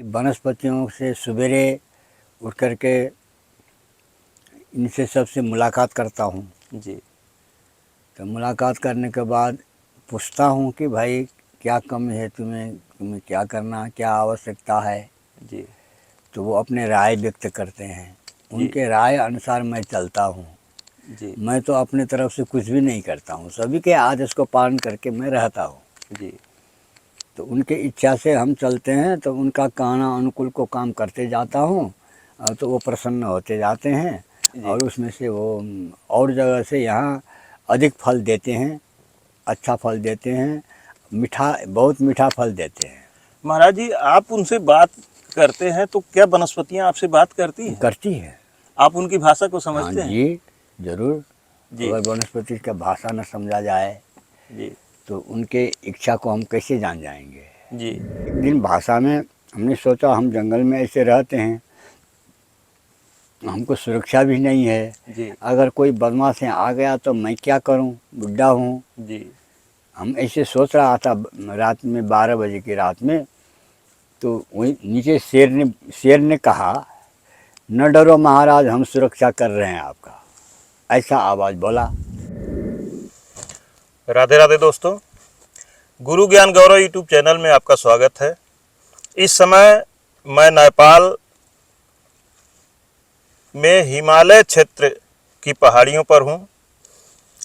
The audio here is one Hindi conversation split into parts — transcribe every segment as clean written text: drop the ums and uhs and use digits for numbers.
वनस्पतियों से सवेरे उठ कर के इनसे सबसे मुलाकात करता हूँ जी। तो मुलाकात करने के बाद पूछता हूँ कि भाई क्या कमी है तुम्हें क्या करना क्या आवश्यकता है। जी। तो वो अपने राय व्यक्त करते हैं, जी। उनके राय अनुसार मैं चलता हूँ। जी। मैं तो अपने तरफ से कुछ भी नहीं करता हूँ, सभी के आदेश को पालन करके मैं रहता हूँ। जी। तो उनके इच्छा से हम चलते हैं, तो उनका कहना अनुकूल को काम करते जाता हूँ और तो वो प्रसन्न होते जाते हैं जी। और उसमें से वो और जगह से यहाँ अधिक फल देते हैं, अच्छा फल देते हैं, मीठा बहुत मीठा फल देते हैं। महाराज जी, आप उनसे बात करते हैं तो क्या वनस्पतियां आपसे बात करती हैं? करती है। आप उनकी भाषा को हाँ समझते हैं? जी, ज़रूर। जी। अगर वनस्पति का भाषा न समझा जाए जी। तो उनके इच्छा को हम कैसे जान जाएंगे। जी। एक दिन भाषा में हमने सोचा हम जंगल में ऐसे रहते हैं, हमको सुरक्षा भी नहीं है, जी। अगर कोई बदमाश आ गया तो मैं क्या करूं, बुढ़ा हूं। जी। हम ऐसे सोच रहा था रात में 12 बजे की रात में। तो वहीं नीचे शेर ने कहा, न डरो महाराज, हम सुरक्षा कर रहे हैं आपका, ऐसा आवाज़ बोला। राधे राधे दोस्तों, गुरु ज्ञान गौरव यूट्यूब चैनल में आपका स्वागत है। इस समय मैं नेपाल में हिमालय क्षेत्र की पहाड़ियों पर हूँ।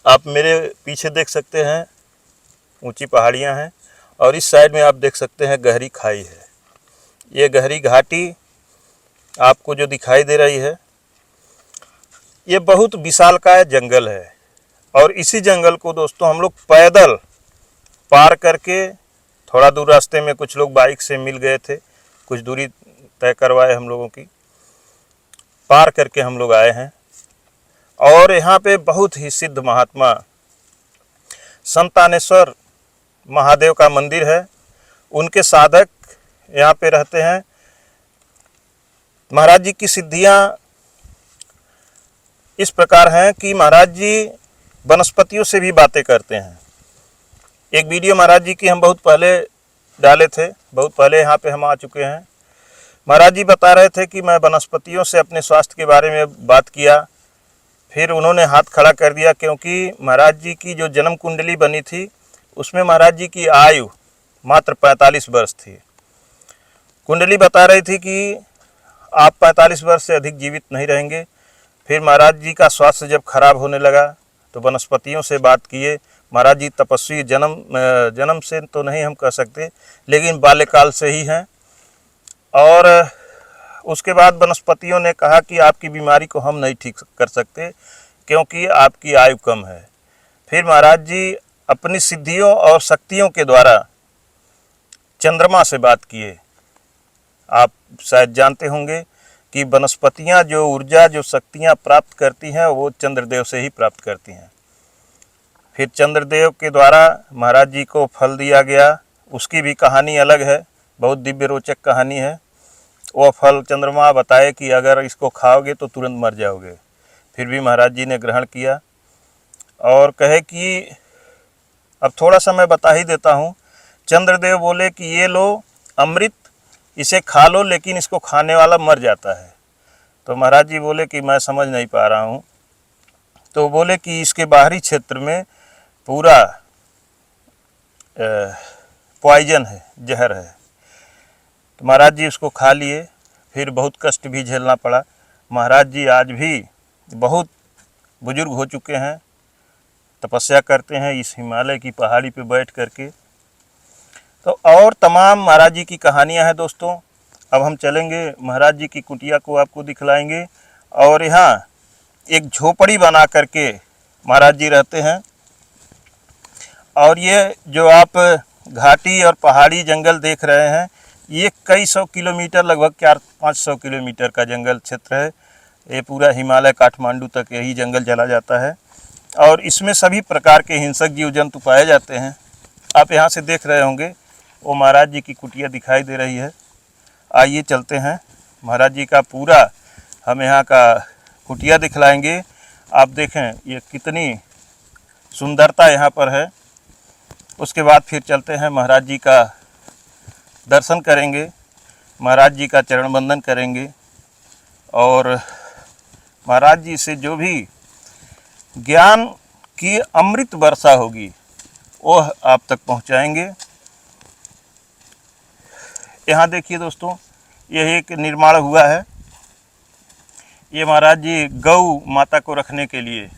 आप मेरे पीछे देख सकते हैं, ऊंची पहाड़ियाँ हैं और इस साइड में आप देख सकते हैं गहरी खाई है। ये गहरी घाटी आपको जो दिखाई दे रही है, ये बहुत विशालकाय जंगल है और इसी जंगल को दोस्तों हम लोग पैदल पार करके, थोड़ा दूर रास्ते में कुछ लोग बाइक से मिल गए थे, कुछ दूरी तय करवाए हम लोगों की, पार करके हम लोग आए हैं। और यहाँ पे बहुत ही सिद्ध महात्मा संतानेश्वर महादेव का मंदिर है, उनके साधक यहाँ पे रहते हैं। महाराज जी की सिद्धियाँ इस प्रकार हैं कि महाराज जी वनस्पतियों से भी बातें करते हैं। एक वीडियो महाराज जी की हम बहुत पहले डाले थे, बहुत पहले यहाँ पे हम आ चुके हैं। महाराज जी बता रहे थे कि मैं वनस्पतियों से अपने स्वास्थ्य के बारे में बात किया, फिर उन्होंने हाथ खड़ा कर दिया क्योंकि महाराज जी की जो जन्म कुंडली बनी थी उसमें महाराज जी की आयु मात्र 45 वर्ष थी। कुंडली बता रही थी कि आप 45 वर्ष से अधिक जीवित नहीं रहेंगे। फिर महाराज जी का स्वास्थ्य जब खराब होने लगा तो वनस्पतियों से बात किए। महाराज जी तपस्वी जन्म से तो नहीं हम कह सकते, लेकिन बाल्यकाल से ही हैं। और उसके बाद वनस्पतियों ने कहा कि आपकी बीमारी को हम नहीं ठीक कर सकते क्योंकि आपकी आयु कम है। फिर महाराज जी अपनी सिद्धियों और शक्तियों के द्वारा चंद्रमा से बात किए। आप शायद जानते होंगे कि वनस्पतियां जो ऊर्जा, जो शक्तियां प्राप्त करती हैं वो चंद्रदेव से ही प्राप्त करती हैं। फिर चंद्रदेव के द्वारा महाराज जी को फल दिया गया, उसकी भी कहानी अलग है, बहुत दिव्य रोचक कहानी है। वो फल चंद्रमा बताए कि अगर इसको खाओगे तो तुरंत मर जाओगे। फिर भी महाराज जी ने ग्रहण किया और कहे कि अब थोड़ा सा मैं बता ही देता हूँ। चंद्रदेव बोले कि ये लो अमृत, इसे खा लो, लेकिन इसको खाने वाला मर जाता है। तो महाराज जी बोले कि मैं समझ नहीं पा रहा हूँ। तो बोले कि इसके बाहरी क्षेत्र में पूरा पॉइजन है, जहर है। तो महाराज जी उसको खा लिए, फिर बहुत कष्ट भी झेलना पड़ा। महाराज जी आज भी बहुत बुजुर्ग हो चुके हैं, तपस्या करते हैं इस हिमालय की पहाड़ी पे बैठ करके। तो और तमाम महाराज जी की कहानियां हैं दोस्तों। अब हम चलेंगे, महाराज जी की कुटिया को आपको दिखलाएंगे। और यहाँ एक झोपड़ी बना करके महाराज जी रहते हैं। और ये जो आप घाटी और पहाड़ी जंगल देख रहे हैं, ये कई सौ किलोमीटर, लगभग 400-500 किलोमीटर का जंगल क्षेत्र है। ये पूरा हिमालय काठमांडू तक यही जंगल चला जाता है और इसमें सभी प्रकार के हिंसक जीव जंतु पाए जाते हैं। आप यहाँ से देख रहे होंगे, वो महाराज जी की कुटिया दिखाई दे रही है। आइए चलते हैं, महाराज जी का पूरा हम यहाँ का कुटिया दिखलाएंगे। आप देखें ये कितनी सुंदरता यहाँ पर है। उसके बाद फिर चलते हैं, महाराज जी का दर्शन करेंगे। महाराज जी का चरण वंदन करेंगे और महाराज जी से जो भी ज्ञान की अमृत वर्षा होगी वो आप तक पहुंचाएंगे। यहाँ देखिए दोस्तों, यह एक निर्माण हुआ है। ये महाराज जी गौ माता को रखने के लिए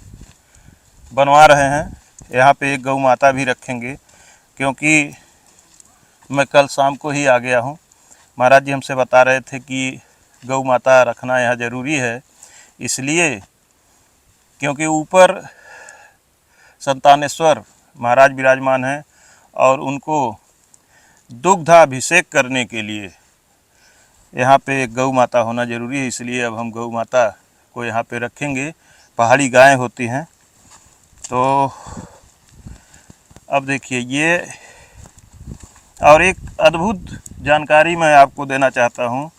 बनवा रहे हैं। यहाँ पे एक गौ माता भी रखेंगे, क्योंकि मैं कल शाम को ही आ गया हूँ। महाराज जी हमसे बता रहे थे कि गौ माता रखना यहाँ ज़रूरी है, इसलिए क्योंकि ऊपर संतानेश्वर महाराज विराजमान हैं और उनको दुग्धाभिषेक करने के लिए यहाँ पे गौ माता होना ज़रूरी है। इसलिए अब हम गौ माता को यहाँ पे रखेंगे। पहाड़ी गायें होती हैं। तो अब देखिए, ये और एक अद्भुत जानकारी मैं आपको देना चाहता हूँ।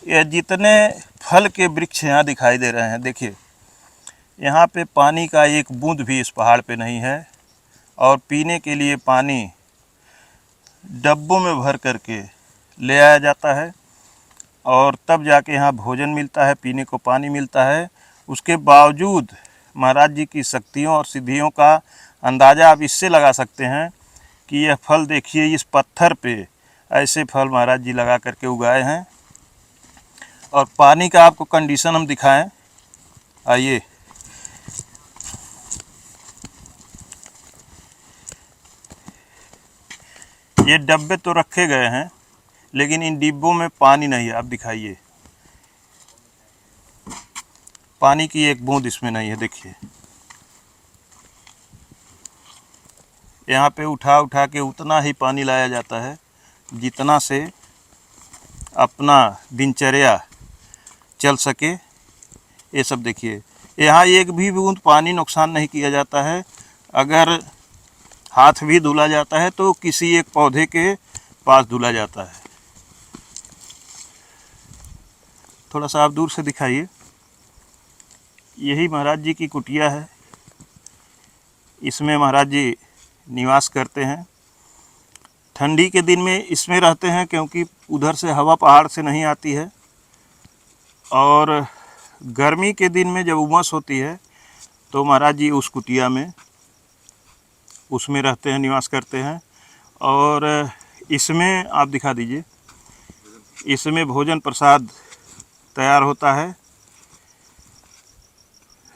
ये जितने फल के वृक्ष यहाँ दिखाई दे रहे हैं, देखिए यहाँ पे पानी का एक बूंद भी इस पहाड़ पे नहीं है, और पीने के लिए पानी डब्बों में भर करके ले आया जाता है और तब जाके यहाँ भोजन मिलता है, पीने को पानी मिलता है। उसके बावजूद महाराज जी की शक्तियों और सिद्धियों का अंदाज़ा आप इससे लगा सकते हैं कि यह फल देखिए, इस पत्थर पे ऐसे फल महाराज जी लगा करके उगाए हैं। और पानी का आपको कंडीशन हम दिखाएं, आइए। ये डब्बे तो रखे गए हैं, लेकिन इन डिब्बों में पानी नहीं है। आप दिखाइए, पानी की एक बूंद इसमें नहीं है। देखिए यहाँ पे उठा उठा के उतना ही पानी लाया जाता है जितना से अपना दिनचर्या चल सके। ये सब देखिए, यहाँ एक भी बूंद पानी नुकसान नहीं किया जाता है। अगर हाथ भी धुला जाता है तो किसी एक पौधे के पास धुला जाता है। थोड़ा सा आप दूर से दिखाइए। यही महाराज जी की कुटिया है। इसमें महाराज जी निवास करते हैं। ठंडी के दिन में इसमें रहते हैं, क्योंकि उधर से हवा पहाड़ से नहीं आती है। और गर्मी के दिन में जब उमस होती है तो महाराज जी उस कुटिया में उसमें रहते हैं, निवास करते हैं। और इसमें आप दिखा दीजिए, इसमें भोजन प्रसाद तैयार होता है।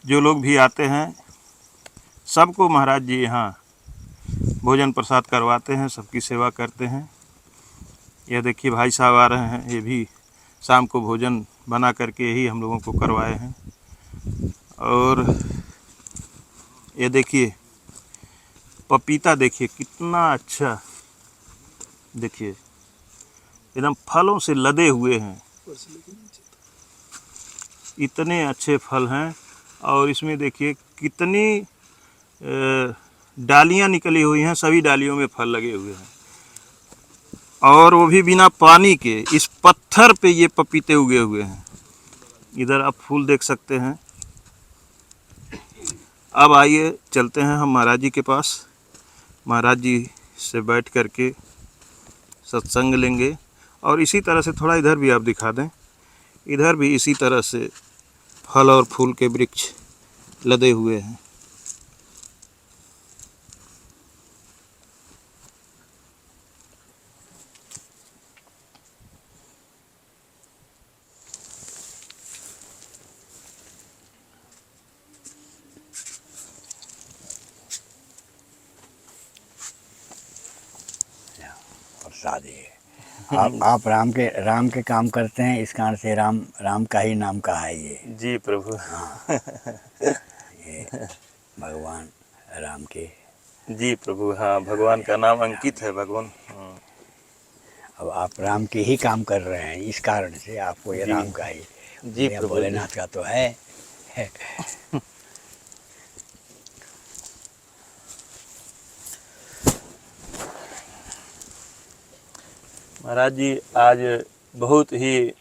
जो लोग भी आते हैं सबको महाराज जी यहाँ भोजन प्रसाद करवाते हैं, सबकी सेवा करते हैं। यह देखिए भाई साहब आ रहे हैं, ये भी शाम को भोजन बना करके ही हम लोगों को करवाए हैं। और ये देखिए पपीता, देखिए कितना अच्छा, देखिए एकदम फलों से लदे हुए हैं। इतने अच्छे फल हैं। और इसमें देखिए कितनी डालियां निकली हुई हैं, सभी डालियों में फल लगे हुए हैं। और वो भी बिना पानी के इस पत्थर पे ये पपीते उगे हुए हैं। इधर आप फूल देख सकते हैं। अब आइए चलते हैं हम महाराज जी के पास। महाराज जी से बैठ करके सत्संग लेंगे। और इसी तरह से थोड़ा इधर भी आप दिखा दें। इधर भी इसी तरह से फल और फूल के वृक्ष लदे हुए हैं। प्रसाद है। आप राम के काम करते हैं, इस कारण से राम का ही नाम कहा है ये। जी प्रभु। हाँ ये भगवान राम के। जी प्रभु, हाँ भगवान का नाम अंकित है भगवान। अब आप राम के ही काम कर रहे हैं, इस कारण से आपको ये राम का ही। जी प्रभु, भोलेनाथ का तो है। महाराज जी आज बहुत ही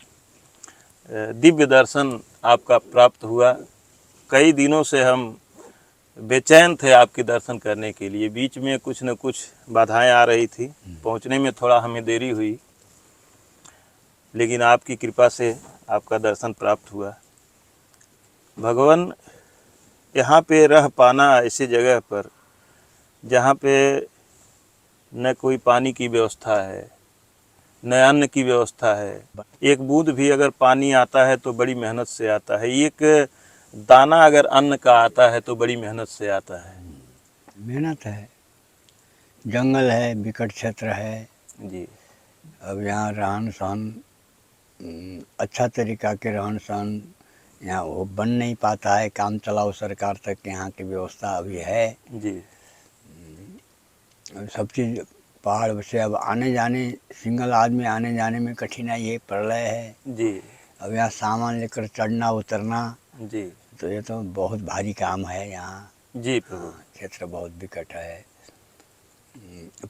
दिव्य दर्शन आपका प्राप्त हुआ। कई दिनों से हम बेचैन थे आपके दर्शन करने के लिए। बीच में कुछ न कुछ बाधाएं आ रही थी, पहुंचने में थोड़ा हमें देरी हुई। लेकिन आपकी कृपा से आपका दर्शन प्राप्त हुआ। भगवान, यहाँ पे रह पाना ऐसी जगह पर जहाँ पे न कोई पानी की व्यवस्था है, न अन्न की व्यवस्था है। एक बूंद भी अगर पानी आता है तो बड़ी मेहनत से आता है, एक दाना अगर अन्न का आता है तो बड़ी मेहनत से आता है। मेहनत है, जंगल है, विकट क्षेत्र है। जी अब यहाँ रहन सहन अच्छा तरीका के रहन सहन यहाँ वो बन नहीं पाता है। काम चलाओ सरकार तक यहाँ की व्यवस्था अभी है। जी सब चीज़ पहाड़ से अब आने जाने, सिंगल आदमी आने जाने में कठिनाई है, पड़ रहे है। जी अब यहाँ सामान लेकर चढ़ना उतरना जी तो ये तो बहुत भारी काम है यहाँ। जी प्रभु। हाँ, क्षेत्र बहुत विकट है।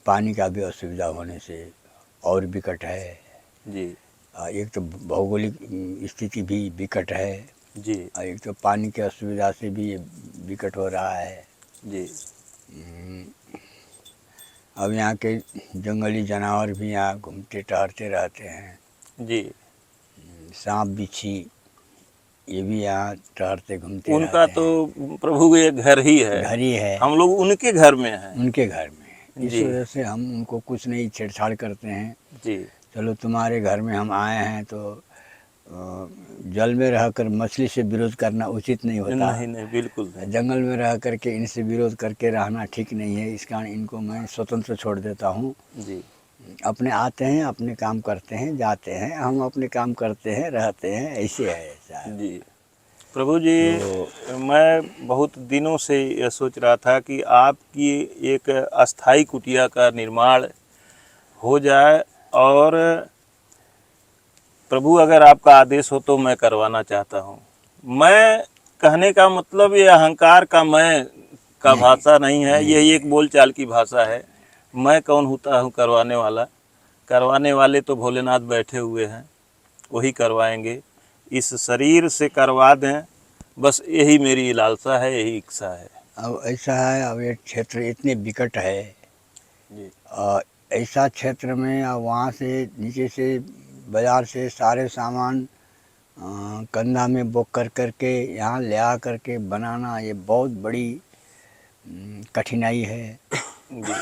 पानी का भी असुविधा होने से और विकट है। जी एक तो भौगोलिक स्थिति भी विकट है, जी और एक तो पानी की असुविधा से भी ये विकट हो रहा है। जी अब यहाँ के जंगली जानवर भी यहाँ घूमते टहलते रहते हैं। जी सांप बिच्छी ये भी यहाँ टहलते घूमते उनका रहते तो हैं। प्रभु ये घर ही है, घर ही है, हम लोग उनके घर में हैं। उनके घर में। इस जी वजह से हम उनको कुछ नहीं छेड़छाड़ करते हैं। जी चलो तुम्हारे घर में हम आए हैं तो जल में रहकर मछली से विरोध करना उचित नहीं होता। नहीं नहीं बिल्कुल नहीं। जंगल में रह करके इनसे विरोध करके रहना ठीक नहीं है। इस कारण इनको मैं स्वतंत्र छोड़ देता हूँ। जी अपने आते हैं, अपने काम करते हैं, जाते हैं, हम अपने काम करते हैं, रहते हैं, ऐसे है ऐसा है। जी प्रभु जी, मैं बहुत दिनों से यह सोच रहा था कि आपकी एक अस्थाई कुटिया का निर्माण हो जाए, और प्रभु अगर आपका आदेश हो तो मैं करवाना चाहता हूँ। मैं कहने का मतलब ये अहंकार का मैं का भाषा नहीं है, ये एक बोलचाल की भाषा है। मैं कौन होता हूँ करवाने वाला? करवाने वाले तो भोलेनाथ बैठे हुए हैं, वही करवाएंगे। इस शरीर से करवा दें, बस यही मेरी लालसा है, यही इच्छा है। अब ऐसा है, अब ये क्षेत्र इतने विकट है। जी ऐसा क्षेत्र में अब वहाँ से नीचे से बाज़ार से सारे सामान कंधा में बुक कर करके यहाँ ले आ करके बनाना ये बहुत बड़ी कठिनाई है। जी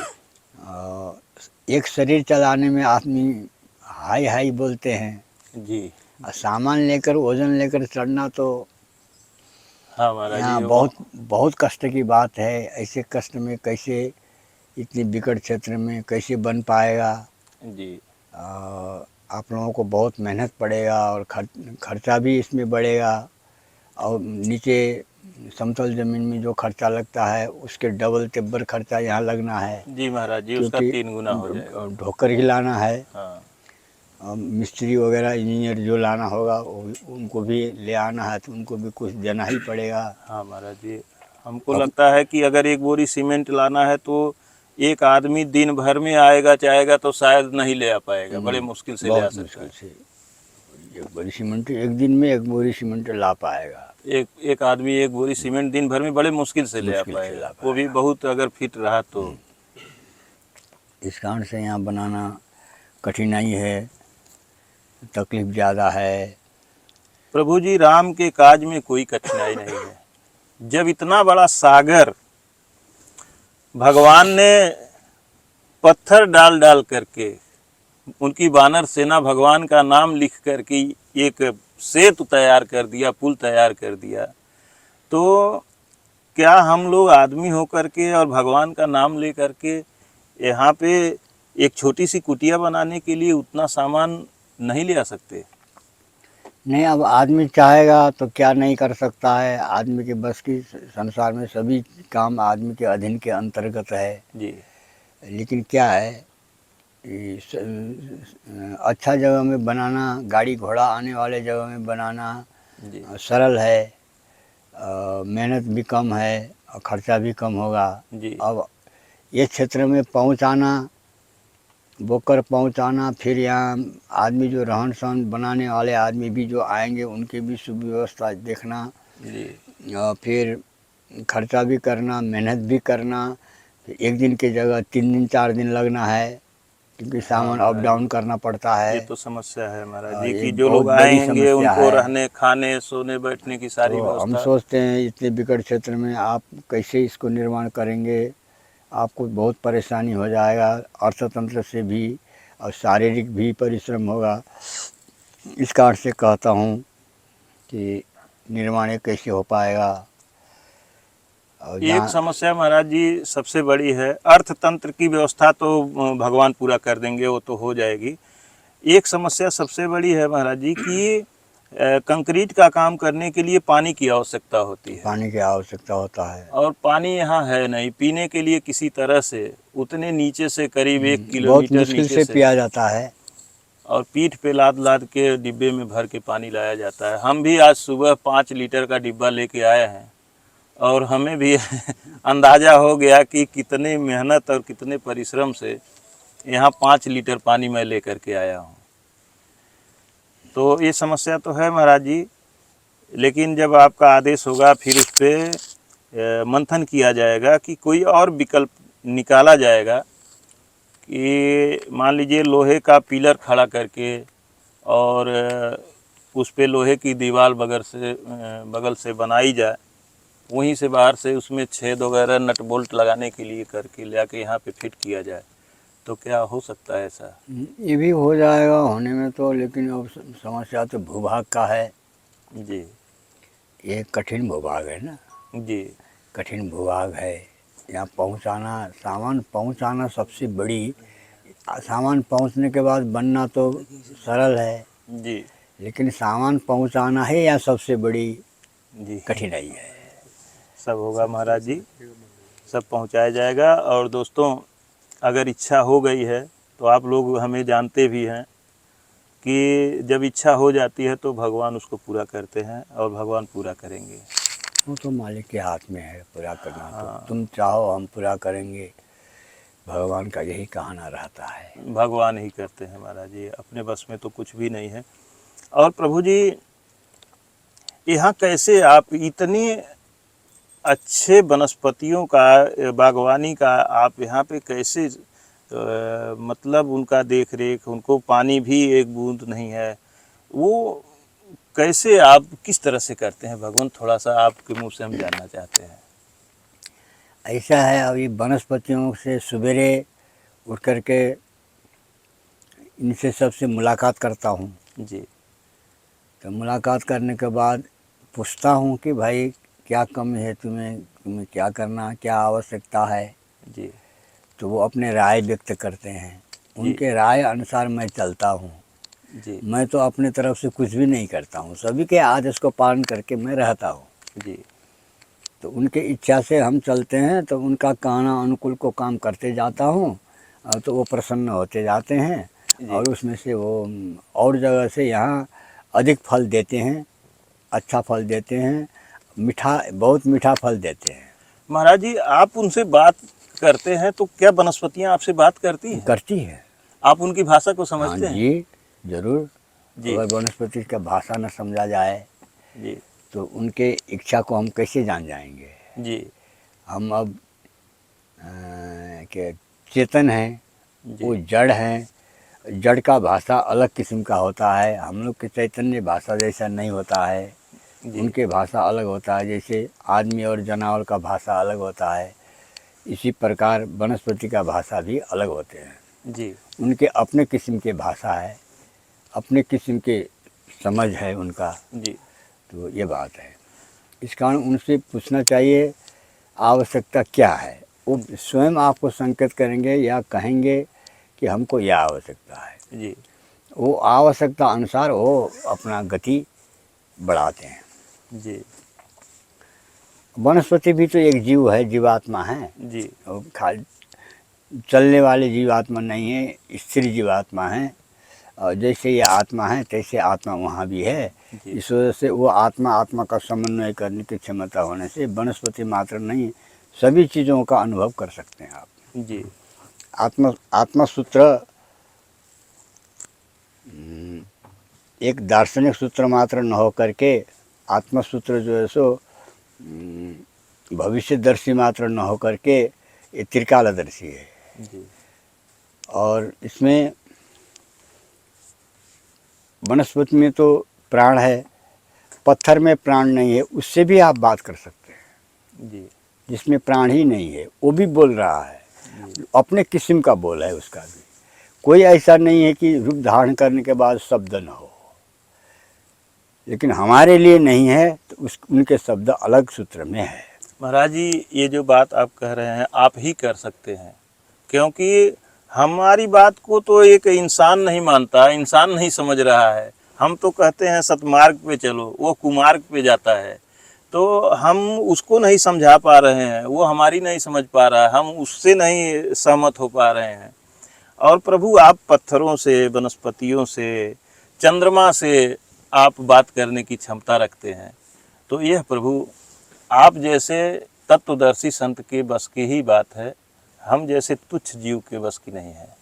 एक शरीर चलाने में आदमी हाई हाई बोलते हैं, जी और सामान लेकर वजन लेकर चढ़ना तो हाँ महाराज यहाँ जी, बहुत बहुत कष्ट की बात है। ऐसे कष्ट में कैसे, इतनी विकट क्षेत्र में कैसे बन पाएगा? जी आप लोगों को बहुत मेहनत पड़ेगा और खर्चा भी इसमें बढ़ेगा, और नीचे समतल ज़मीन में जो खर्चा लगता है उसके डबल तिब्बर खर्चा यहाँ लगना है। जी महाराज जी, उसका क्योंकि 3 गुना हो जाएगा। ढोकर ही लाना है। हाँ मिस्त्री वगैरह इंजीनियर जो लाना होगा उनको भी ले आना है, तो उनको भी कुछ देना ही पड़ेगा। हाँ महाराज जी, हमको लगता है कि अगर एक बोरी सीमेंट लाना है तो एक आदमी दिन भर में आएगा चाहेगा तो शायद नहीं ले आ पाएगा, बड़े मुश्किल से ले आ बहुत सकता मुश्किल है। से एक बोरी सीमेंट एक दिन में एक बोरी सीमेंट ला पाएगा। एक आदमी एक बोरी सीमेंट दिन भर में बड़े मुश्किल से ले आ मुश्किल से पाएगा, ला वो भी बहुत अगर फिट रहा तो। इस कारण से यहाँ बनाना कठिनाई है, तकलीफ ज़्यादा है। प्रभु जी, राम के काज में कोई कठिनाई नहीं है। जब इतना बड़ा सागर भगवान ने पत्थर डाल डाल करके, उनकी वानर सेना भगवान का नाम लिख करके एक सेतु तैयार कर दिया, पुल तैयार कर दिया, तो क्या हम लोग आदमी होकर के और भगवान का नाम ले करके यहाँ पे एक छोटी सी कुटिया बनाने के लिए उतना सामान नहीं ले आ सकते? नहीं, अब आदमी चाहेगा तो क्या नहीं कर सकता है। आदमी के बस की, संसार में सभी काम आदमी के अधीन के अंतर्गत है। जी लेकिन क्या है, अच्छा जगह में बनाना, गाड़ी घोड़ा आने वाले जगह में बनाना जी सरल है, मेहनत भी कम है और खर्चा भी कम होगा। जी अब ये क्षेत्र में पहुंचाना, बोकर पहुंचाना, फिर यहाँ आदमी जो रहन सहन बनाने वाले आदमी भी जो आएंगे उनकी भी सुव्यवस्था देखना, जी फिर खर्चा भी करना, मेहनत भी करना। फिर एक दिन की जगह 3 दिन 4 दिन लगना है, क्योंकि सामान अप डाउन करना पड़ता है। ये तो समस्या है महाराज जी ये कि जो बहुत लोग बड़ी आएंगे समस्या उनको है। रहने खाने सोने बैठने की सारी तो हम व्यवस्था। सोचते हैं इतने विकट क्षेत्र में आप कैसे इसको निर्माण करेंगे, आपको बहुत परेशानी हो जाएगा, अर्थतंत्र से भी और शारीरिक भी परिश्रम होगा। इस कारण से कहता हूँ कि निर्माण ये कैसे हो पाएगा। और एक जहाँ समस्या महाराज जी सबसे बड़ी है, अर्थतंत्र की व्यवस्था तो भगवान पूरा कर देंगे, वो तो हो जाएगी। एक समस्या सबसे बड़ी है महाराज जी कि कंक्रीट का काम करने के लिए पानी की आवश्यकता होती है, पानी की आवश्यकता होता है। और पानी यहाँ है नहीं पीने के लिए किसी तरह से। उतने नीचे से करीब 1 बहुत किलोमीटर मुश्किल नीचे से से, पिया जाता है। और पीठ पे लाद लाद के डिब्बे में भर के पानी लाया जाता है। हम भी आज सुबह 5 लीटर का डिब्बा लेके आए हैं, और हमें भी अंदाज़ा हो गया कि कितनी मेहनत और कितने परिश्रम से यहाँ 5 लीटर पानी मैं लेकर के आया हूँ। तो ये समस्या तो है महाराज जी, लेकिन जब आपका आदेश होगा फिर उस पर मंथन किया जाएगा कि कोई और विकल्प निकाला जाएगा कि मान लीजिए लोहे का पिलर खड़ा करके और उस पे लोहे की दीवार बगल से बनाई जाए, वहीं से बाहर से उसमें छेद वगैरह नट बोल्ट लगाने के लिए करके ले आके यहाँ पे फिट किया जाए, तो क्या हो सकता है ऐसा? ये भी हो जाएगा होने में तो, लेकिन अब समस्या तो भूभाग का है। जी ये कठिन भूभाग है ना, जी कठिन भूभाग है। यहाँ पहुँचाना, सामान पहुँचाना सबसे बड़ी, सामान पहुँचने के बाद बनना तो सरल है, जी लेकिन सामान पहुँचाना है यहाँ सबसे बड़ी जी कठिनाई है। सब होगा महाराज जी, सब पहुंचाया जाएगा। और दोस्तों, अगर इच्छा हो गई है तो आप लोग हमें जानते भी हैं कि जब इच्छा हो जाती है तो भगवान उसको पूरा करते हैं, और भगवान पूरा करेंगे। वो तो मालिक के हाथ में है पूरा करना। हाँ। तो तुम चाहो हम पूरा करेंगे, भगवान का यही कहना रहता है। भगवान ही करते हैं महाराज जी, अपने बस में तो कुछ भी नहीं है। और प्रभु जी, यहाँ कैसे आप इतने अच्छे वनस्पतियों का बागवानी का आप यहाँ पे कैसे मतलब उनका देख रेख, उनको पानी भी एक बूंद नहीं है, वो कैसे आप किस तरह से करते हैं भगवान? थोड़ा सा आपके मुंह से हम जानना चाहते हैं। ऐसा है, अभी वनस्पतियों से सवेरे उठ कर के इनसे सबसे मुलाकात करता हूँ। जी तो मुलाकात करने के बाद पूछता हूँ कि भाई क्या कमी है तुम्हें क्या करना, क्या आवश्यकता है। जी तो वो अपने राय व्यक्त करते हैं, उनके राय अनुसार मैं चलता हूँ। जी मैं तो अपने तरफ से कुछ भी नहीं करता हूँ, सभी के आदेश को पालन करके मैं रहता हूँ। जी तो उनके इच्छा से हम चलते हैं, तो उनका कहना अनुकूल को काम करते जाता हूँ, तो वो प्रसन्न होते जाते हैं, और उसमें से वो और जगह से यहाँ अधिक फल देते हैं, अच्छा फल देते हैं, मीठा, बहुत मीठा फल देते हैं। महाराज जी, आप उनसे बात करते हैं तो क्या वनस्पतियाँ आपसे बात करती हैं? करती है। आप उनकी भाषा को हाँ समझते हैं? जी, ज़रूर। जी अगर वनस्पति का भाषा न समझा जाए जी तो उनके इच्छा को हम कैसे जान जाएंगे। जी हम अब के चेतन हैं, वो जड़ हैं, जड़ का भाषा अलग किस्म का होता है, हम लोग के चैतन्य भाषा जैसा नहीं होता है। उनके भाषा अलग होता है, जैसे आदमी और जानवर का भाषा अलग होता है, इसी प्रकार वनस्पति का भाषा भी अलग होते हैं। जी उनके अपने किस्म के भाषा है, अपने किस्म के समझ है उनका। जी तो ये बात है, इस कारण उनसे पूछना चाहिए आवश्यकता क्या है। वो स्वयं आपको संकेत करेंगे या कहेंगे कि हमको यह आवश्यकता है। जी वो आवश्यकता अनुसार वो अपना गति बढ़ाते हैं। जी वनस्पति भी तो एक जीव है, जीवात्मा है। जी वो खाली चलने वाले जीवात्मा नहीं है, स्थिर जीवात्मा है। और जैसे ये आत्मा है तैसे आत्मा वहाँ भी है। इस वजह से वो आत्मा का समन्वय करने की क्षमता होने से वनस्पति मात्र नहीं, सभी चीज़ों का अनुभव कर सकते हैं आप। जी आत्मा सूत्र एक दार्शनिक सूत्र मात्र न हो करके आत्मा सूत्र जो है सो भविष्यदर्शी मात्र न हो करके ये त्रिकालदर्शी है। जी और इसमें वनस्पति में तो प्राण है, पत्थर में प्राण नहीं है, उससे भी आप बात कर सकते हैं। जी जिसमें प्राण ही नहीं है वो भी बोल रहा है, अपने किस्म का बोल है उसका भी। कोई ऐसा नहीं है कि रूप धारण करने के बाद शब्द न हो, लेकिन हमारे लिए नहीं है तो उनके शब्द अलग सूत्र में है। महाराज जी, ये जो बात आप कह रहे हैं आप ही कर सकते हैं, क्योंकि हमारी बात को तो एक इंसान नहीं मानता, इंसान नहीं समझ रहा है। हम तो कहते हैं सतमार्ग पे चलो, वो कुमार्ग पे जाता है, तो हम उसको नहीं समझा पा रहे हैं, वो हमारी नहीं समझ पा रहा है, हम उससे नहीं सहमत हो पा रहे हैं। और प्रभु आप पत्थरों से, वनस्पतियों से, चंद्रमा से आप बात करने की क्षमता रखते हैं। तो यह प्रभु आप जैसे तत्वदर्शी संत के बस की ही बात है, हम जैसे तुच्छ जीव के बस की नहीं है।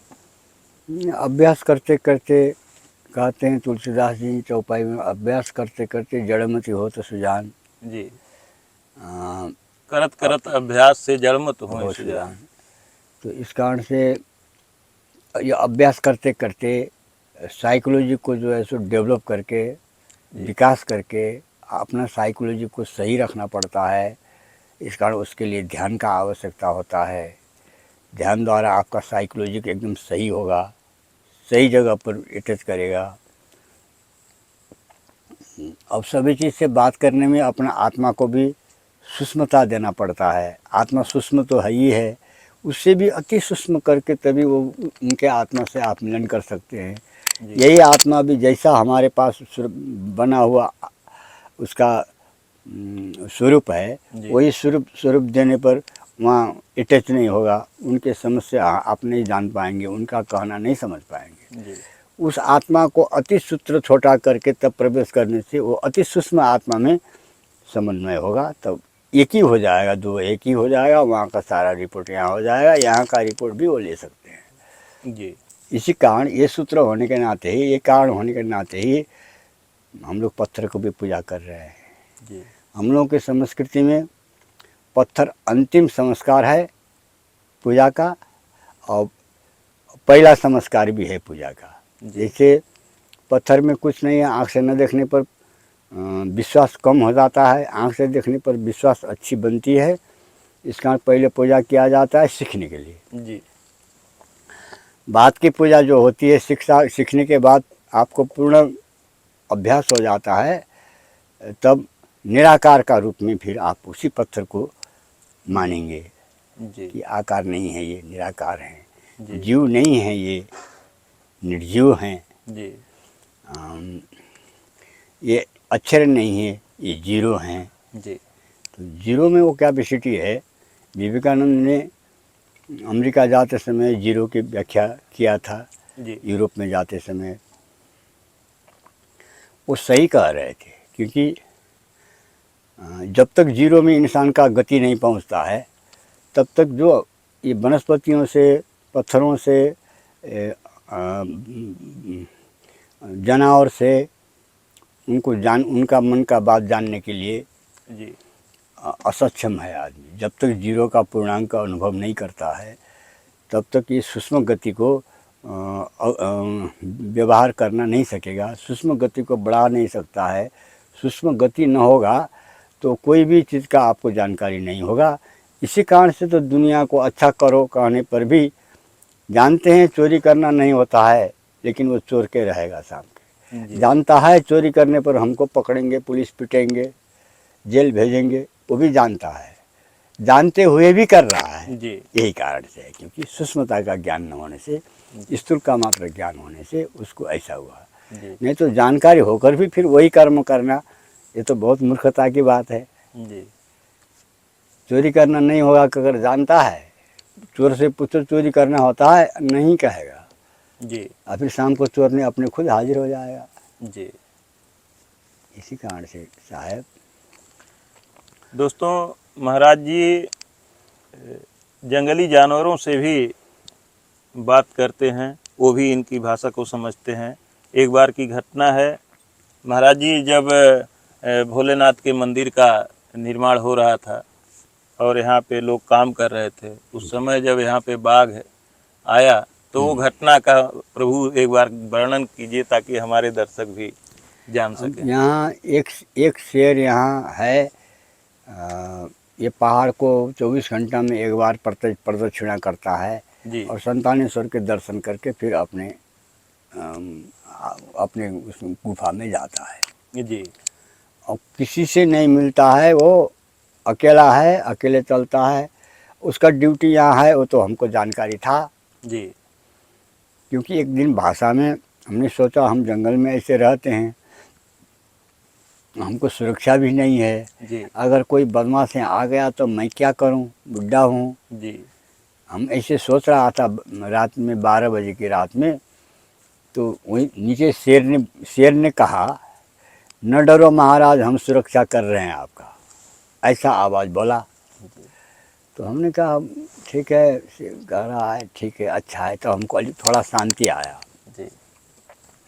अभ्यास करते करते, कहते हैं तुलसीदास जी चौपाई में, अभ्यास करते करते जड़मति हो तो सुजान। जी, आ, करत करत अभ्यास से जड़मत हो हो सुजान। सुजान। तो इस कारण से ये अभ्यास करते करते साइकोलॉजी को जो है सो डेवलप करके, विकास करके अपना साइकोलॉजी को सही रखना पड़ता है। इस कारण उसके लिए ध्यान का आवश्यकता होता है। ध्यान द्वारा आपका साइकोलॉजी एकदम सही होगा, सही जगह पर अटैच करेगा। अब सभी चीज़ से बात करने में अपना आत्मा को भी सूक्ष्मता देना पड़ता है। आत्मा सूक्ष्म तो है ही है, उससे भी अति सूक्ष्म करके तभी वो उनके आत्मा से आप मिलन कर सकते हैं। यही आत्मा भी जैसा हमारे पास बना हुआ उसका स्वरूप है, वही स्वरूप देने पर वहाँ अटैच नहीं होगा। उनके समस्या आप नहीं जान पाएंगे, उनका कहना नहीं समझ पाएंगे। उस आत्मा को अति सूत्र छोटा करके तब प्रवेश करने से वो अति सूक्ष्म आत्मा में समन्वय होगा, तब एक ही हो जाएगा, दो एक ही हो जाएगा। वहाँ का सारा रिपोर्ट यहाँ हो जाएगा, यहाँ का रिपोर्ट भी वो ले सकते हैं। जी, इसी कारण ये सूत्र होने के नाते ही, ये कारण होने के नाते ही हम लोग पत्थर को भी पूजा कर रहे हैं। जी, हम लोगों की संस्कृति में पत्थर अंतिम संस्कार है पूजा का, और पहला संस्कार भी है पूजा का। जैसे पत्थर में कुछ नहीं है, आँख से न देखने पर विश्वास कम हो जाता है, आँख से देखने पर विश्वास अच्छी बनती है। इस कारण पहले पूजा किया जाता है सीखने के लिए। जी, बाद की पूजा जो होती है शिक्षा, सीखने के बाद आपको पूर्ण अभ्यास हो जाता है, तब निराकार का रूप में फिर आप उसी पत्थर को मानेंगे कि आकार नहीं है, ये निराकार हैं, जीव नहीं है, ये निर्जीव हैं, ये अक्षर नहीं है, ये जीरो हैं। तो जीरो में वो कैपेसिटी है। विवेकानंद ने अमेरिका जाते समय जीरो की व्याख्या किया था, यूरोप में जाते समय वो सही कह रहे थे, क्योंकि जब तक जीरो में इंसान का गति नहीं पहुंचता है, तब तक जो ये वनस्पतियों से, पत्थरों से, जानवर से उनका मन का बात जानने के लिए असक्षम है आदमी। जब तक जीरो का पूर्णांक का अनुभव नहीं करता है, तब तक ये सूक्ष्म गति को व्यवहार करना नहीं सकेगा, सूक्ष्म गति को बढ़ा नहीं सकता है। सूक्ष्म गति न होगा तो कोई भी चीज़ का आपको जानकारी नहीं होगा। इसी कारण से तो दुनिया को अच्छा करो कहने पर भी जानते हैं चोरी करना नहीं होता है, लेकिन वो चोर के रहेगा शाम के। जानता है चोरी करने पर हमको पकड़ेंगे, पुलिस पिटेंगे, जेल भेजेंगे, वो भी जानता है, जानते हुए भी कर रहा है। यही कारण से है, क्योंकि सूक्ष्मता का ज्ञान न होने से, स्थूल का मात्र ज्ञान होने से उसको ऐसा हुआ। नहीं तो जानकारी होकर भी फिर वही कर्म करना, ये तो बहुत मूर्खता की बात है। चोरी करना नहीं होगा, अगर जानता है, चोर से पूछो चोरी करना होता है, नहीं कहेगा और फिर शाम को चोर ने अपने खुद हाजिर हो जाएगा। इसी कारण से साहब। दोस्तों, महाराज जी जंगली जानवरों से भी बात करते हैं, वो भी इनकी भाषा को समझते हैं। एक बार की घटना है, महाराज जी जब भोलेनाथ के मंदिर का निर्माण हो रहा था और यहाँ पे लोग काम कर रहे थे, उस समय जब यहाँ पे बाघ आया तो वो घटना का प्रभु एक बार वर्णन कीजिए ताकि हमारे दर्शक भी जान सकें। यहाँ एक एक शेर यहाँ है। ये पहाड़ को 24 घंटा में एक बार प्रदक्षिणा करता है जी और संतानेश्वर के दर्शन करके फिर अपने उस गुफा में जाता है। जी और किसी से नहीं मिलता है, वो अकेला है, अकेले चलता है। उसका ड्यूटी यहाँ है वो तो हमको जानकारी था, जी क्योंकि एक दिन भाषा में हमने सोचा हम जंगल में ऐसे रहते हैं, हमको सुरक्षा भी नहीं है, जी अगर कोई बदमाश यहाँ आ गया तो मैं क्या करूं, बुढ़ा हूं। जी हम ऐसे सोच रहा था रात में 12 बजे की रात में, तो वहीं नीचे शेर ने कहा, न डरो महाराज, हम सुरक्षा कर रहे हैं आपका, ऐसा आवाज़ बोला। तो हमने कहा ठीक है, शेर कह रहा है, ठीक है, अच्छा है। तो हमको थोड़ा शांति आया जी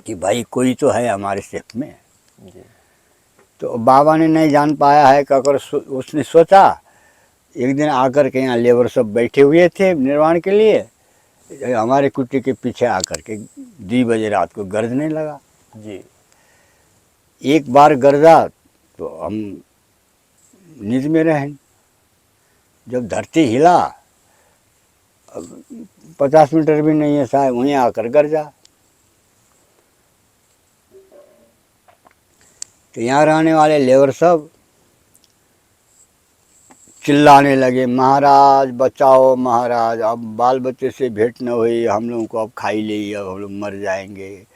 कि भाई कोई तो है हमारे सेफ में। जी तो बाबा ने नहीं जान पाया है कि अगर उसने सोचा, एक दिन आकर के यहाँ लेबर सब बैठे हुए थे निर्माण के लिए, हमारे कुटी के पीछे आकर के 2 बजे रात को गरजने लगा। जी एक बार गरजा तो हम नींद में रहे। जब धरती हिला, 50 मीटर भी नहीं है शायद, वहीं आकर गरजा। तो यहाँ रहने वाले लेबर सब चिल्लाने लगे, महाराज बचाओ महाराज, अब बाल बच्चे से भेंट न हुई, हम लोगों को अब खाई ले, अब हम लोग मर जाएंगे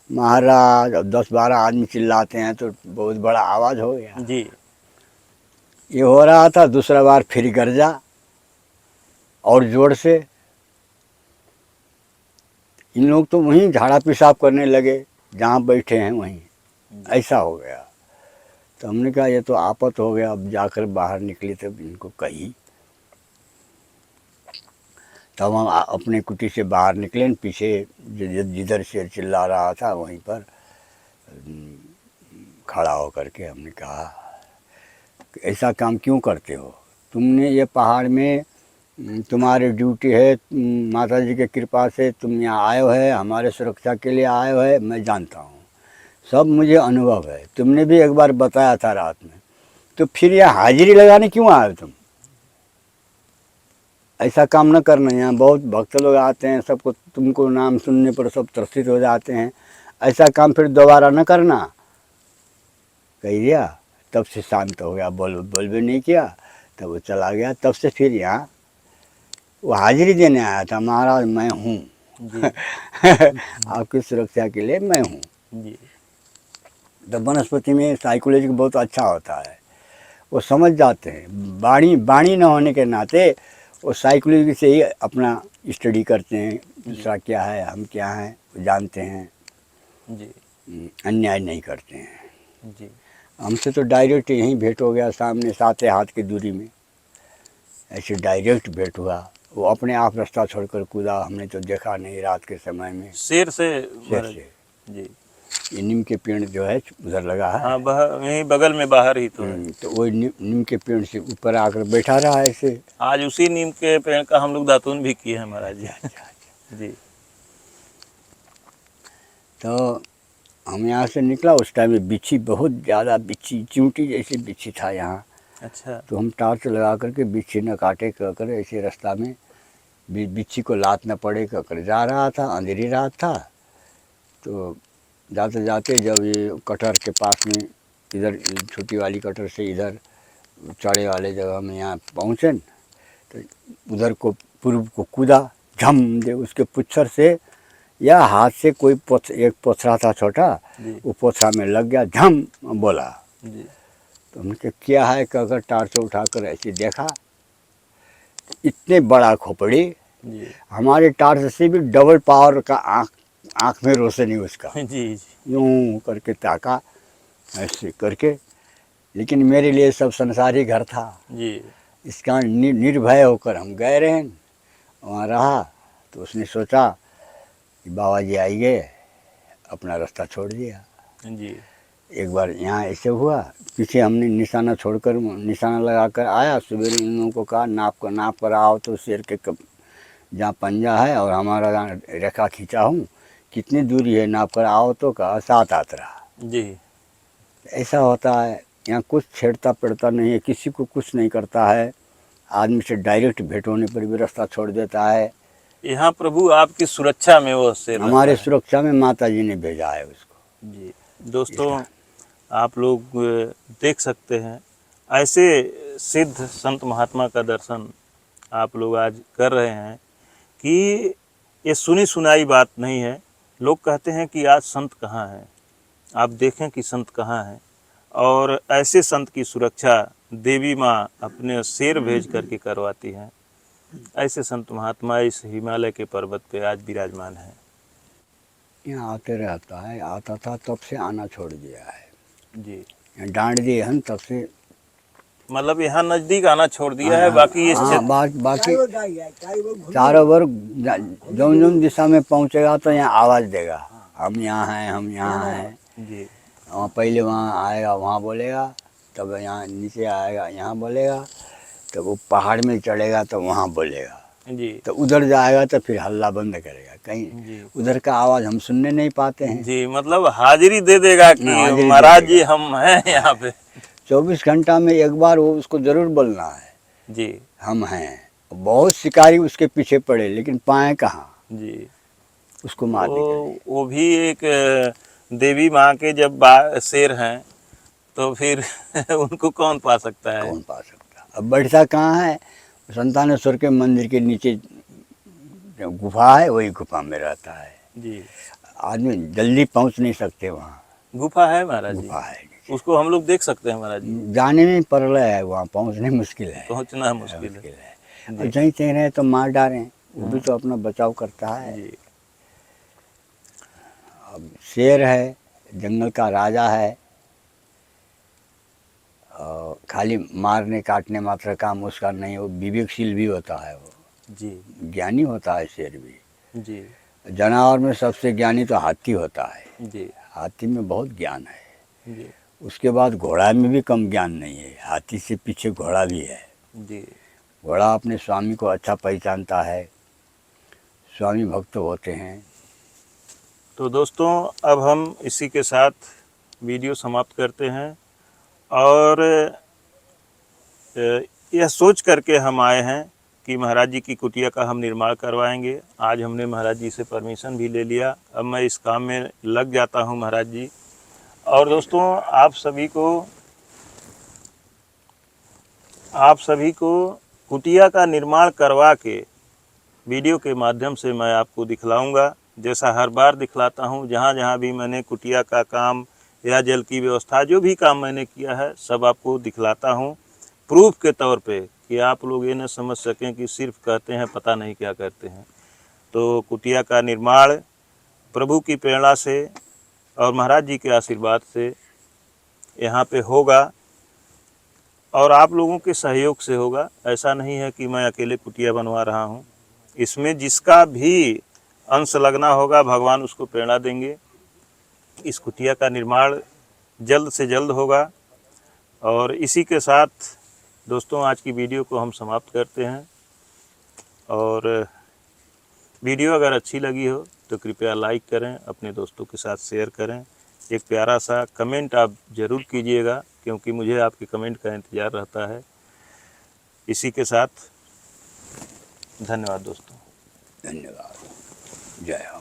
महाराज। अब 10-12 आदमी चिल्लाते हैं तो बहुत बड़ा आवाज़ हो गया। जी ये हो रहा था, दूसरा बार फिर गरजा और जोर से। इन लोग तो वहीं झाड़ा पेशाब करने लगे जहाँ बैठे हैं वहीं, ऐसा हो गया। तो हमने कहा ये तो आफत हो गया, अब जाकर बाहर निकले तब इनको कही। तब हम अपने कुटी से बाहर निकले, पीछे जिधर शेर चिल्ला रहा था वहीं पर खड़ा होकर के हमने कहा कि ऐसा काम क्यों करते हो, तुमने ये पहाड़ में तुम्हारी ड्यूटी है, माता जी की कृपा से तुम यहाँ आए हो है, हमारे सुरक्षा के लिए आए हो है, मैं जानता हूँ, सब मुझे अनुभव है, तुमने भी एक बार बताया था रात में, तो फिर यहाँ हाजिरी लगाने क्यों आए तुम, ऐसा काम न करना। यहाँ बहुत भक्त लोग आते हैं, सबको तुमको नाम सुनने पर सब त्रसित हो जाते हैं, ऐसा काम फिर दोबारा न करना, कह दिया। तब से शांत हो गया, बोल भी नहीं किया, तब वो चला गया। तब से फिर यहाँ वो हाजिरी देने आया था, महाराज मैं हूँ आपकी सुरक्षा के लिए मैं हूँ। जी तो वनस्पति में साइकोलॉजी बहुत अच्छा होता है, वो समझ जाते हैं, बाणी न होने के नाते वो साइकोलॉजी से ही अपना स्टडी करते हैं, दूसरा क्या है हम क्या हैं वो जानते हैं, जी अन्याय नहीं करते हैं। जी हमसे तो डायरेक्ट यहीं भेंट हो गया, सामने 7 हाथ की दूरी में ऐसे डायरेक्ट भेंट हुआ। वो अपने आप रास्ता छोड़कर कूदा, हमने तो देखा नहीं रात के समय में। शेर से जी ये नीम के पेड़ जो है उधर लगा है, हाँ यहीं बगल में बाहर ही तो है। तो वो नीम के पेड़ से ऊपर आकर बैठा रहा ऐसे। आज उसी नीम के पेड़ का हम लोग दातून भी किए हैं महाराज जी। जी तो हम यहाँ से निकला, उस टाइम में बिच्छी, बहुत ज़्यादा बिच्छी, चींटी जैसे बिच्छी था यहाँ। अच्छा तो हम टार्च लगा करके बिच्छी न काटे कर ऐसे रास्ता में बिच्छी को लात न पड़े कर जा रहा था, अंधेरी रात था। तो जाते जाते जब ये कटहर के पास में, इधर छोटी वाली कटहर से इधर चढ़े वाले जगह में यहाँ पहुँचे, तो उधर को पूर्व को कूदा, झम दे उसके पुच्छर से या हाथ से कोई एक पोथरा था छोटा, वो पोथरा में लग गया, झम बोला। जी तो हमने क्या है कि अगर टार्च उठाकर ऐसे देखा, इतने बड़ा खोपड़ी, हमारे टार्च से भी डबल पावर का आँख में रोशनी उसका। जी यूँ करके ताका ऐसे करके, लेकिन मेरे लिए सब संसारी घर था जी। इसका निर्भय होकर हम गए रहे, वहाँ रहा। तो उसने सोचा कि बाबा जी आएंगे, अपना रास्ता छोड़ दिया। जी एक बार यहाँ ऐसे हुआ, पीछे हमने निशाना छोड़कर निशाना लगाकर आया, सवेरे इन लोगों को कहा नाप कर आओ, तो शेर के जहाँ पंजा है और हमारा जहाँ रेखा खींचा हूँ, कितनी दूरी है नाप कर आओ तो कहा 7 आतरा। जी। ऐसा होता है। यहाँ कुछ छेड़ता पड़ता नहीं है, किसी को कुछ नहीं करता है, आदमी से डायरेक्ट भेंट होने पर भी रास्ता छोड़ देता है। यहाँ प्रभु आपकी सुरक्षा में वो शेर रहता हमारे है। सुरक्षा में माता जी ने भेजा है उसको। जी दोस्तों, आप लोग देख सकते हैं, ऐसे सिद्ध संत महात्मा का दर्शन आप लोग आज कर रहे हैं कि ये सुनी सुनाई बात नहीं है। लोग कहते हैं कि आज संत कहाँ हैं, आप देखें कि संत कहाँ हैं। और ऐसे संत की सुरक्षा देवी माँ अपने शेर भेज करके करवाती हैं। ऐसे संत महात्मा इस हिमालय के पर्वत पे आज विराजमान हैं। यहाँ आते रहता है, आता था तब से आना छोड़ दिया है। जी, यहाँ डांट दिए हम तब से। मतलब यहाँ नज़दीक आना छोड़ दिया है। बाकी इस हाँ, बाकी चारों वर्ग जो दिशा में पहुँचेगा तो यहाँ आवाज़ देगा, हम यहाँ हैं, हम यहाँ हैं। जी वहाँ पहले वहाँ आएगा, वहाँ बोलेगा, तब यहाँ नीचे आएगा, यहाँ बोलेगा, तब वो पहाड़ में चढ़ेगा तो वहाँ बोलेगा, जी तो उधर जाएगा तो फिर हल्ला बंद करेगा। कहीं जी उधर का आवाज़ हम सुनने नहीं पाते हैं। जी, मतलब हाजिरी दे देगा कि हाजिरी दे महाराज जी देगा। हम हैं यहाँ पे। 24 घंटा में एक बार वो उसको ज़रूर बोलना है, जी हम हैं। बहुत शिकारी उसके पीछे पड़े लेकिन पाए कहाँ, जी, उसको मारने के लिए। वो भी एक देवी माँ के जब शेर हैं तो फिर उनको कौन पा सकता है। कौन पा सकता। अब बैठता कहाँ है, संतानेश्वर के मंदिर के नीचे जो गुफा है वही गुफा में रहता है। जी, आदमी जल्दी पहुंच नहीं सकते वहाँ, गुफा है महाराज जी, गुफा है। उसको हम लोग देख सकते हैं महाराज जी। जाने में परलय है, वहाँ पहुँचने मुश्किल है, पहुँचना मुश्किल है। है। और जहीं तहीं रहे तो मार डालें, वो भी तो अपना बचाव करता है। जी अब शेर है, जंगल का राजा है, और खाली मारने काटने मात्र काम उसका नहीं, वो विवेकशील भी होता है, वो जी ज्ञानी होता है शेर भी। जी जानवर में सबसे ज्ञानी तो हाथी होता है, जी हाथी में बहुत ज्ञान है। जी उसके बाद घोड़ा में भी कम ज्ञान नहीं है, हाथी से पीछे घोड़ा भी है। जी, घोड़ा अपने स्वामी को अच्छा पहचानता है, स्वामी भक्त होते हैं। तो दोस्तों, अब हम इसी के साथ वीडियो समाप्त करते हैं। और यह सोच करके हम आए हैं कि महाराज जी की कुटिया का हम निर्माण करवाएंगे। आज हमने महाराज जी से परमिशन भी ले लिया। अब मैं इस काम में लग जाता हूं महाराज जी। और दोस्तों, आप सभी को कुटिया का निर्माण करवा के वीडियो के माध्यम से मैं आपको दिखलाऊंगा, जैसा हर बार दिखलाता हूं। जहां जहां भी मैंने कुटिया का काम या जल की व्यवस्था, जो भी काम मैंने किया है, सब आपको दिखलाता हूं प्रूफ के तौर पे, कि आप लोग ये न समझ सकें कि सिर्फ कहते हैं पता नहीं क्या करते हैं। तो कुटिया का निर्माण प्रभु की प्रेरणा से और महाराज जी के आशीर्वाद से यहाँ पे होगा, और आप लोगों के सहयोग से होगा। ऐसा नहीं है कि मैं अकेले कुटिया बनवा रहा हूँ। इसमें जिसका भी अंश लगना होगा, भगवान उसको प्रेरणा देंगे। इस कुटिया का निर्माण जल्द से जल्द होगा। और इसी के साथ दोस्तों, आज की वीडियो को हम समाप्त करते हैं। और वीडियो अगर अच्छी लगी हो तो कृपया लाइक करें, अपने दोस्तों के साथ शेयर करें। एक प्यारा सा कमेंट आप ज़रूर कीजिएगा, क्योंकि मुझे आपके कमेंट का इंतज़ार रहता है। इसी के साथ धन्यवाद दोस्तों। धन्यवाद। जय हो।